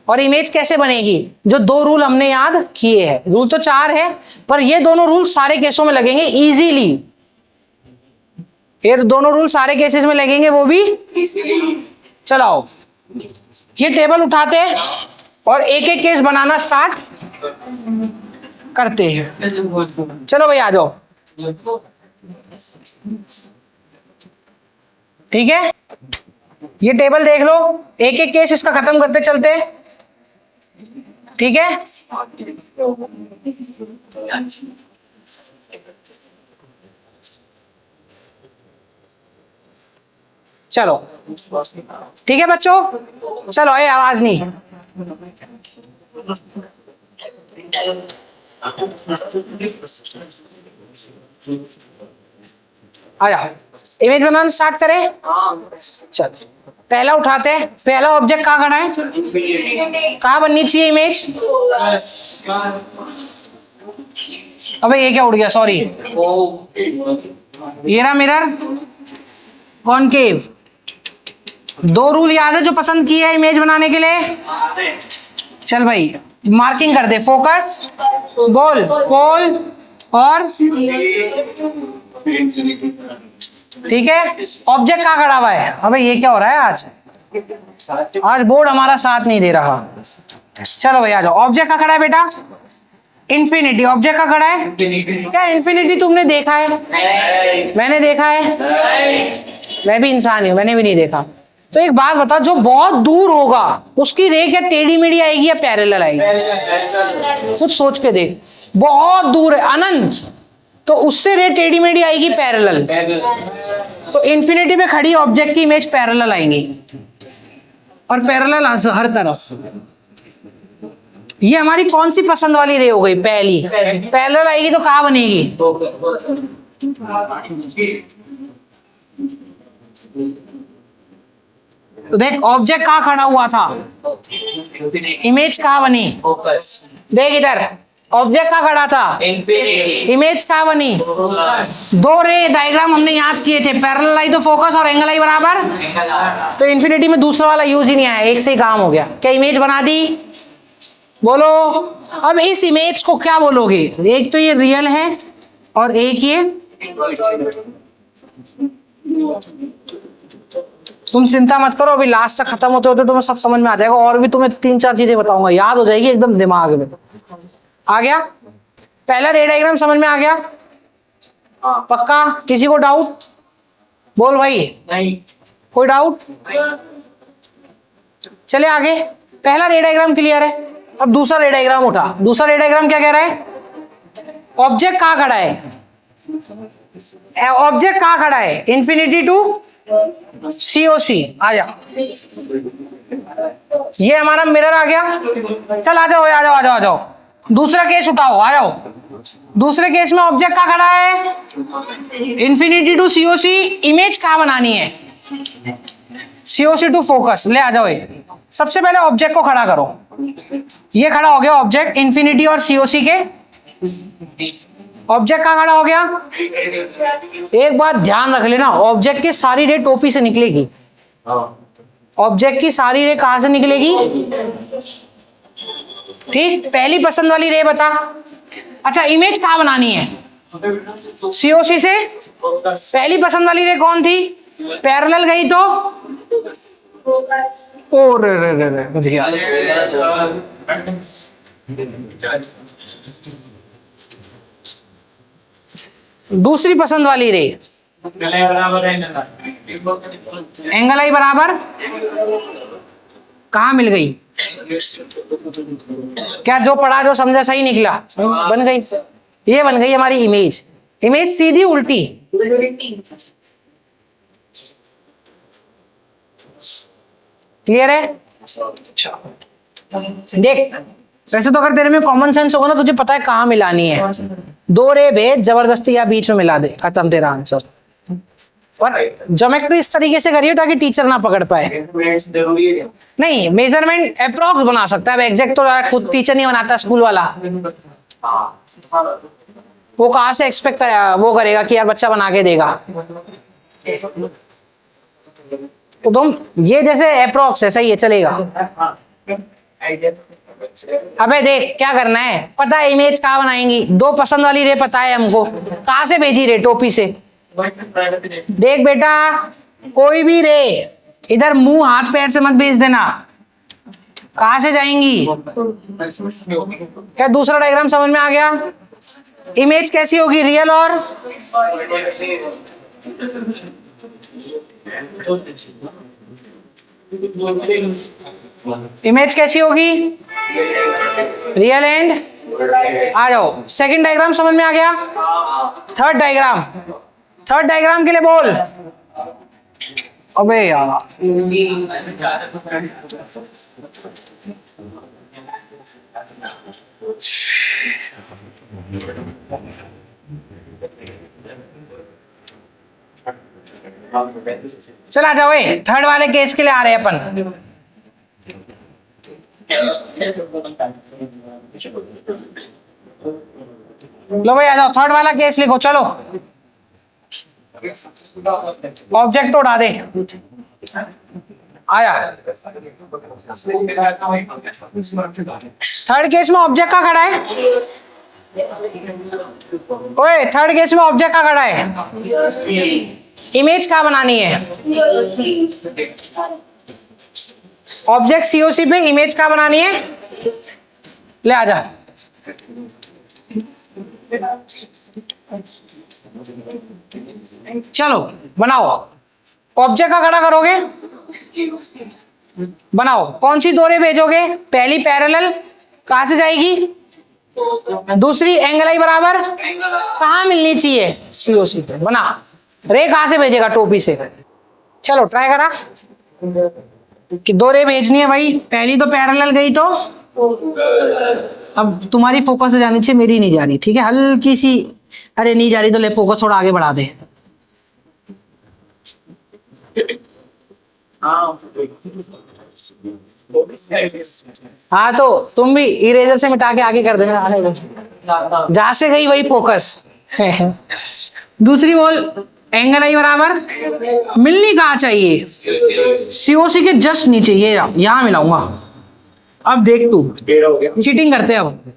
और इमेज कैसे बनेगी? जो 2 रूल हमने याद किए हैं। रूल तो 4 है, पर ये दोनों रूल सारे केसों में लगेंगे इजीली। ये दोनों रूल सारे केसेस में लगेंगे, वो भी चलाओ। ये टेबल उठाते हैं और एक एक केस बनाना स्टार्ट करते हैं। चलो भाई आ जाओ। ठीक है, ये टेबल देख लो, एक एक केस इसका खत्म करते चलते हैं। ठीक है, चलो ठीक है बच्चों, चलो ये आवाज नहीं। आया, इमेज बनाना स्टार्ट करें। चल पहला उठाते हैं। पहला ऑब्जेक्ट कहाँ खड़ा है? कहाँ बननी चाहिए इमेज? अबे ये क्या उड़ गया, सॉरी। ये रहा मिरर, कॉनकेव। 2 रूल याद है जो पसंद किए है इमेज बनाने के लिए? चल भाई मार्किंग कर दे। फोकस, बोल, पोल और ठीक है। ऑब्जेक्ट कहाँ खड़ा हुआ है? अबे ये क्या हो रहा है आज बोर्ड हमारा साथ नहीं दे रहा। चलो भाई आ जाओ। ऑब्जेक्ट कहाँ खड़ा है बेटा? इन्फिनिटी। ऑब्जेक्ट कहाँ खड़ा है? क्या इन्फिनिटी तुमने देखा है? मैंने देखा है? मैं भी इंसान हूं, मैंने भी नहीं देखा। तो एक बात बता, जो बहुत दूर होगा उसकी रे क्या टेढ़ी मेढ़ी आएगी या पैरेलल आएगी? कुछ सोच के देख। बहुत दूर है, अनंत, तो उससे रे टेढ़ी मेढ़ी आएगी पैरेलल। तो इन्फिनिटी पे खड़ी ऑब्जेक्ट की इमेज पैरेलल आएंगी, और पैरेलल हर तरफ। ये हमारी कौन सी पसंद वाली रे हो गई? पहली। पैरेलल आएगी तो कहाँ बनेगी? तो देख ऑब्जेक्ट कहाँ खड़ा हुआ था, इमेज कहाँ बनी? देख इधर, ऑब्जेक्ट कहाँ खड़ा था, इमेज कहाँ बनी? 2 रे डायग्राम हमने याद किए थे, पैरेलल आई तो फोकस और एंगल आई बराबर। तो इन्फिनिटी में दूसरा वाला यूज ही नहीं आया, एक से ही काम हो गया। क्या इमेज बना दी? बोलो। अब इस इमेज को क्या बोलोगे? एक तो ये रियल है और एक ये। तुम चिंता मत करो, अभी लास्ट तक खत्म होते होते तुम्हें सब समझ में आ जाएगा। और भी तुम्हें 3-4 चीजें बताऊंगा, याद हो जाएगी एकदम दिमाग में। आ गया? पहला रे डायग्राम समझ में आ गया? पक्का? किसी को डाउट? बोल भाई। नहीं। कोई डाउट? चले आगे। पहला रे डायग्राम क्लियर है। अब दूसरा रे डायग्राम उठा। दूसरा रे डायग्राम क्या कह रहा है? ऑब्जेक्ट कहाँ खड़ा है? ऑब्जेक्ट कहाँ खड़ा है? Infinity to COC. आ जा, ये हमारा मिरर आ गया। चल आ जाओ आ जाओ आ जाओ आ जाओ। दूसरा केस उठाओ, आ जाओ। दूसरे केस में ऑब्जेक्ट कहाँ खड़ा है? Infinity to COC. इमेज कहाँ बनानी है? COC to focus. ले आ जाओ। ये सबसे पहले ऑब्जेक्ट को खड़ा करो। ये खड़ा हो गया ऑब्जेक्ट इन्फिनिटी और सीओसी के। ऑब्जेक्ट कहाँ खड़ा हो गया? एक बात ध्यान रख लेना, ऑब्जेक्ट की सारी रे टोपी से निकलेगी। ऑब्जेक्ट की सारी रे कहां से निकलेगी? ठीक, पहली पसंद वाली रे बता। अच्छा, इमेज कहाँ बनानी है? सीओसी से। पहली पसंद वाली रे कौन थी? पैरेलल गई तो ओ रे मुझ गया। दूसरी पसंद वाली रे एंगल आई बराबर कहाँ मिल गई? क्या जो पढ़ा जो समझा सही निकला? बन गई, ये बन गई हमारी इमेज। इमेज सीधी उल्टी। क्लियर है? देख, वैसे तो अगर तेरे में कॉमन सेंस होगा ना, तुझे पता है कहाँ मिलानी है। दो रे भेज, जबरदस्ती या बीच में मिला दे, खत्म तेरा आंसर। पर ज्योमेट्री इस तरीके से करिए ताकि टीचर ना पकड़ पाए। नहीं, मेजरमेंट अप्रोक्स बना सकता है, एग्जैक्ट तो खुद टीचर नहीं बनाता स्कूल वाला। वो कहाँ से एक्सपेक्ट वो करेगा कि यार बच्चा बना के देगा। तो तुम ये जैसे अप्रोक्स है, सही है, चलेगा। अबे देख क्या करना है, पता है इमेज कहाँ बनाएंगी? दो पसंद वाली रे पता है हमको, कहाँ से भेजी रे? टोपी से। देख बेटा, कोई भी रे इधर मुंह हाथ पैर से मत भेज देना। कहाँ से जाएंगी? क्या दूसरा डायग्राम समझ में आ गया? इमेज कैसी होगी? रियल और इमेज कैसी होगी? Real and. आ जाओ, सेकंड डायग्राम समझ में आ गया? थर्ड डायग्राम, थर्ड डायग्राम के लिए बोल। अबे यार, चला जाओ, थर्ड वाले केस के लिए आ रहे हैं अपन। लो भाई आ जाओ, थर्ड वाला केस लिखो, चलो। ऑब्जेक्ट तो उड़ा दे। आया, थर्ड केस में ऑब्जेक्ट का खड़ा है। ओए, थर्ड केस में ऑब्जेक्ट का खड़ा है। इमेज क्या बनानी है? ऑब्जेक्ट सीओसी पे, इमेज क्या बनानी है? ले आजा। चलो बनाओ। ऑब्जेक्ट का खड़ा करोगे, बनाओ। कौन सी दो रे भेजोगे? पहली पैरेलल कहां से जाएगी? दूसरी एंगल आई बराबर कहां मिलनी चाहिए? सीओसी पे। बना। रे कहां से भेजेगा? टोपी से। चलो ट्राई करा कि दो रे भेजनी है भाई। पहली तो पैरेलल गई, तो अब तुम्हारी फोकस से जानी चाहिए, मेरी नहीं जा रही। ठीक है, हल्की सी, अरे नहीं जा रही तो ले फोकस थोड़ा आगे बढ़ा दे। हाँ तो तुम भी इरेजर से मिटा के आगे कर देना, जहां से गई वही फोकस। दूसरी बोल, एंगल आई बराबर मिलनी कहाँ चाहिए? सीओसी के जस्ट नीचे, ये यहां मिलाऊंगा। अब देख तू, चीटिंग करते हैं अब।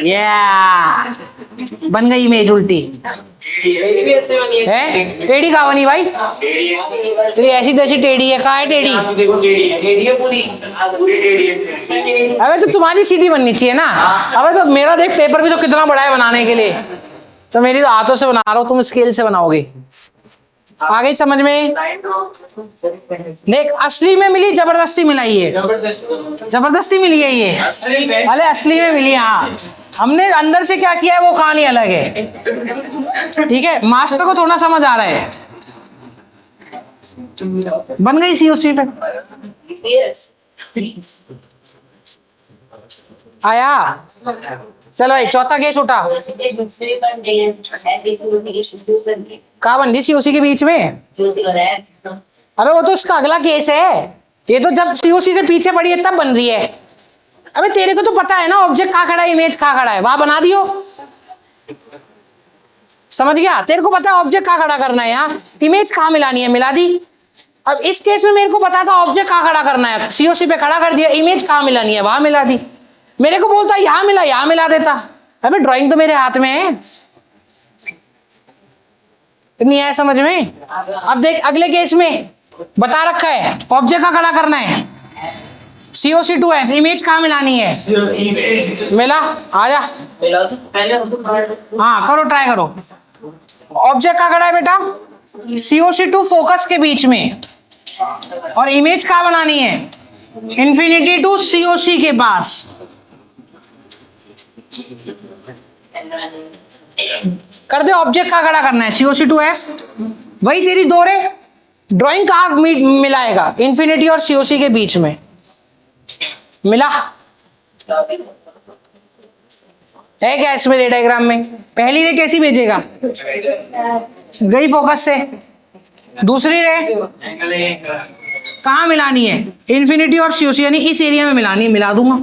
या बन गई इमेज उल्टी है। टेढ़ी कहाँ बनी भाई? तेरी ऐसी तैसी टेढ़ी है। कहाँ है टेढ़ी? अबे तो तुम्हारी सीधी बननी चाहिए ना। अबे तो मेरा देख, पेपर भी तो कितना बड़ा है बनाने के लिए, तो मेरी तो हाथों से बना रहा हूँ, तुम स्केल से बनाओगे। आ गई समझ में? देख, असली में मिली, जबरदस्ती मिलाई है। जबरदस्ती मिली है ये। अरे असली में मिली। हाँ, हमने अंदर से क्या किया है वो कहानी अलग है। ठीक है, मास्टर को थोड़ा समझ आ रहा है। बन गई सीओसी पे। आया। चलो भाई, चौथा केस उठा। कहाँ बन रही सीओसी के बीच में? अबे वो तो उसका अगला केस है। ये तो जब सीओसी से पीछे पड़ी है तब बन रही है। अबे तेरे को तो पता है ना ऑब्जेक्ट कहाँ खड़ा है, इमेज कहाँ खड़ा है, वहां बना दियो। समझ गया? तेरे को पता है ऑब्जेक्ट कहाँ खड़ा करना है, यहाँ इमेज कहाँ मिलानी है, मिला दी। अब इस केस में मेरे को पता था ऑब्जेक्ट कहाँ खड़ा करना है, सीओसी पे खड़ा कर दिया, इमेज कहाँ मिलानी है वहां मिला दी। मेरे को बोलता यहां मिला, यहां मिला देता। अबे ड्राइंग तो मेरे हाथ में है, नहीं आया समझ में? अब देख अगले केस में बता रखा है ऑब्जेक्ट कहाँ खड़ा करना है, COC2F, इमेज कहाँ मिलानी है, मिला, आजा हाँ करो, ट्राई करो। ऑब्जेक्ट कहाँ खड़ा है बेटा, COC2 फोकस के बीच में, और इमेज कहाँ बनानी है, इंफिनिटी टू COC के पास। कर दे, ऑब्जेक्ट कहाँ खड़ा करना है, COC2F, वही तेरी दो रे। ड्राइंग कहाँ मिलाएगा, इंफिनिटी और COC के बीच में, मिला है क्या इसमें रे डायग्राम में? पहली रे कैसी भेजेगा, गई फोकस से। दूसरी रे कहाँ मिलानी है, इंफिनिटी और COC, यानी इस एरिया में मिलानी है, मिला दूंगा।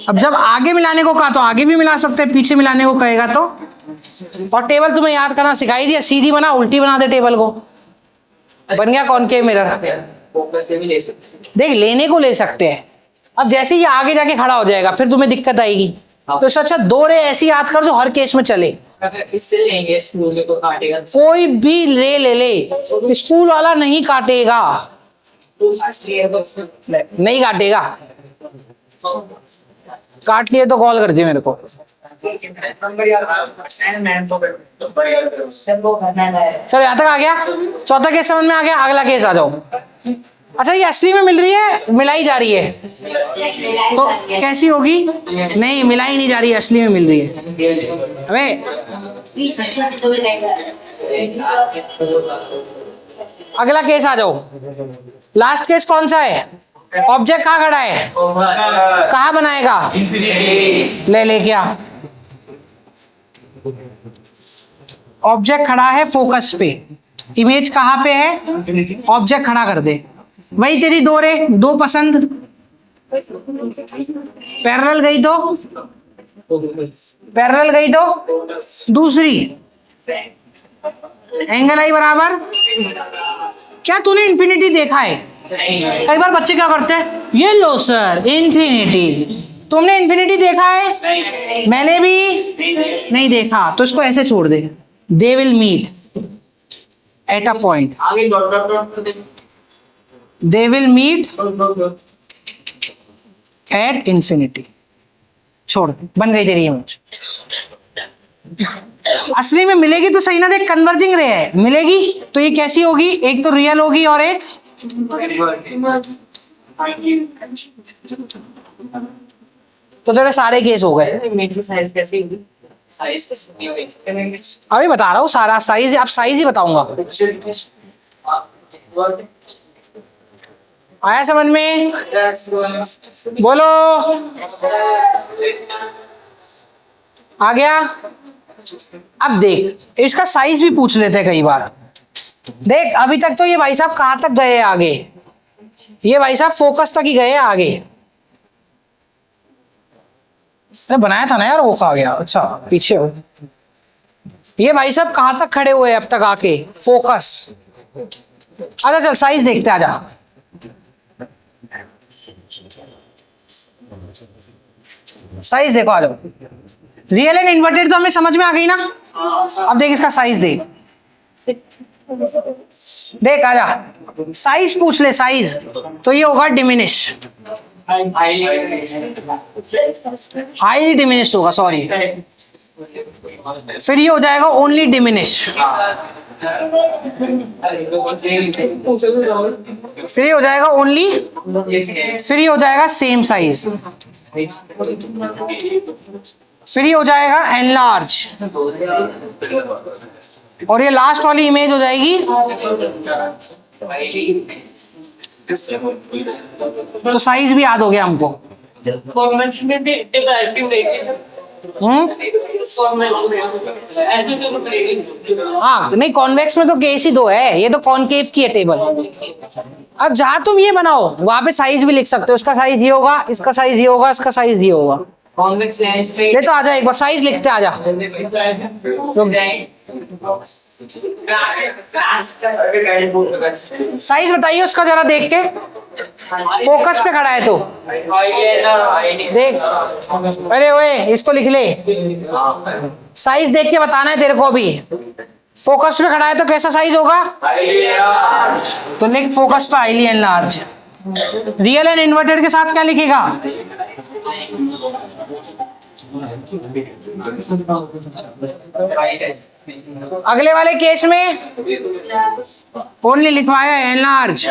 अब जब आगे मिलाने को कहा तो आगे भी मिला सकते हैं, पीछे मिलाने को कहेगा तो। और टेबल तुम्हें याद करना सिखाई दिया, सीधी बना उल्टी बना दे टेबल को, बन गया कॉनकेव मिरर। फोकस से भी ले सकते देख लेने को ले सकते हैं, अब जैसे ही आगे जाके खड़ा हो जाएगा फिर तुम्हें दिक्कत आएगी। तो इससे अच्छा दो रे ऐसी याद कर जो हर केस में चले। अगर इससे लेंगे स्कूल में तो काटेगा, कोई भी रे ले ले, स्कूल वाला नहीं काटेगा, नहीं काटेगा। काट लिए तो कॉल कर दिए मेरे को। चलो यहाँ तक आ गया, चौथा केस समझ में आ गया, अगला केस आ जाओ। अच्छा ये असली में मिल रही है, मिलाई जा रही है, तो कैसी होगी, नहीं मिलाई नहीं जा रही है, असली में मिल रही है। अबे अगला केस आ जाओ, लास्ट केस कौन सा है, ऑब्जेक्ट कहाँ खड़ा है, कहाँ बनाएगा, ले क्या, ऑब्जेक्ट खड़ा है फोकस पे, इमेज कहाँ पे है, ऑब्जेक्ट खड़ा कर दे। वही तेरी दो रे, दो पसंद, पैरेलल गई तो, पैरेलल गई तो दूसरी, एंगल आई बराबर। क्या तूने इंफिनिटी देखा है? कई बार बच्चे क्या करते हैं, ये लो सर इंफिनिटी, तुमने इंफिनिटी देखा है? मैंने भी नहीं देखा, तो इसको ऐसे छोड़ दे, they will meet at a point, आगे dot dot dot they will meet at infinity. छोड़, बन गई तेरी इमेज। असली में मिलेगी तो सही ना, देख कन्वर्जिंग रे है, मिलेगी तो ये कैसी होगी, एक तो रियल होगी और एक, तो तेरे सारे केस हो गए। साइज कैसी होगी, साइज कैसी होगी, अभी बता रहा हूँ सारा साइज, अब साइज ही बताऊंगा। आया समझ में? बोलो, आ गया? अब देख इसका साइज भी पूछ लेते हैं कई बार। देख अभी तक तो ये भाई साहब कहां तक गए आगे, ये भाई साहब फोकस तक ही गए आगे। इसने बनाया था ना यार, वो कहा गया, अच्छा पीछे हो। ये भाई साहब कहां तक खड़े हुए अब तक आके, फोकस। अच्छा चल साइज देखते, आजा। साइज देखो, आ जाओ। रियल एंड इन्वर्टेड तो हमें समझ में आ गई ना। अब देख इसका साइज देख, देख आजा, साइज पूछ ले, साइज तो ये होगा डिमिनिश, हाईली डिमिनिश होगा, सॉरी। फिर ये हो जाएगा ओनली डिमिनिश, फिर ये हो जाएगा ओनली, फिर ये हो जाएगा सेम साइज, फिर ये हो जाएगा एनलार्ज, और ये लास्ट वाली इमेज हो जाएगी, तो साइज भी याद हो गया हमको। हाँ नहीं, कॉन्वेक्स में तो केस ही दो है, ये तो कॉनकेव की है टेबल। अब जहां तुम ये बनाओ वहां पे साइज भी लिख सकते हो, इसका साइज ये होगा, इसका साइज ये होगा, इसका साइज ये होगा। कॉन्वेक्स लेंस पे ये तो आजा एक बार साइज लिखते, आजा। साइज बताइए उसका जरा देख के, फोकस पे खड़ा है तो देख, अरे ओए इसको लिख ले, साइज देख के बताना है तेरे को भी। फोकस पे खड़ा है तो कैसा साइज होगा, तो लिख फोकस पे highly enlarge. Real and inverted के साथ क्या लिखेगा, अगले वाले केस में ओनली लिखवाया एनलार्ज।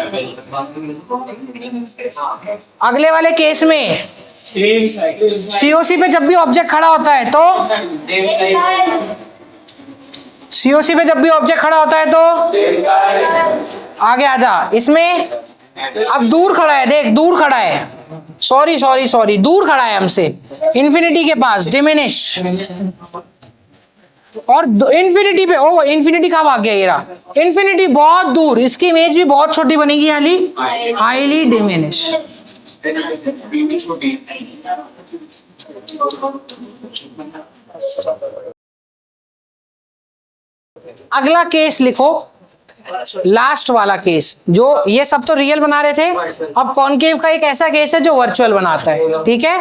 अगले वाले केस में सीओसी पे जब भी ऑब्जेक्ट खड़ा होता है तो, सीओसी पे जब भी ऑब्जेक्ट खड़ा होता है तो आगे आजा। इसमें अब दूर खड़ा है, देख दूर खड़ा है, सॉरी सॉरी सॉरी, दूर खड़ा है हमसे, इन्फिनिटी के पास, डिमिनिश। और इन्फिनिटी पे, ओ इन्फिनिटी कहाँ भाग गया, ये रहा इन्फिनिटी, बहुत दूर, इसकी इमेज भी बहुत छोटी बनेगी, हाईली डिमिनिश। अगला केस लिखो, लास्ट वाला केस, जो ये सब तो रियल बना रहे थे, अब कॉनकेव का एक ऐसा केस है जो वर्चुअल बनाता है, ठीक है।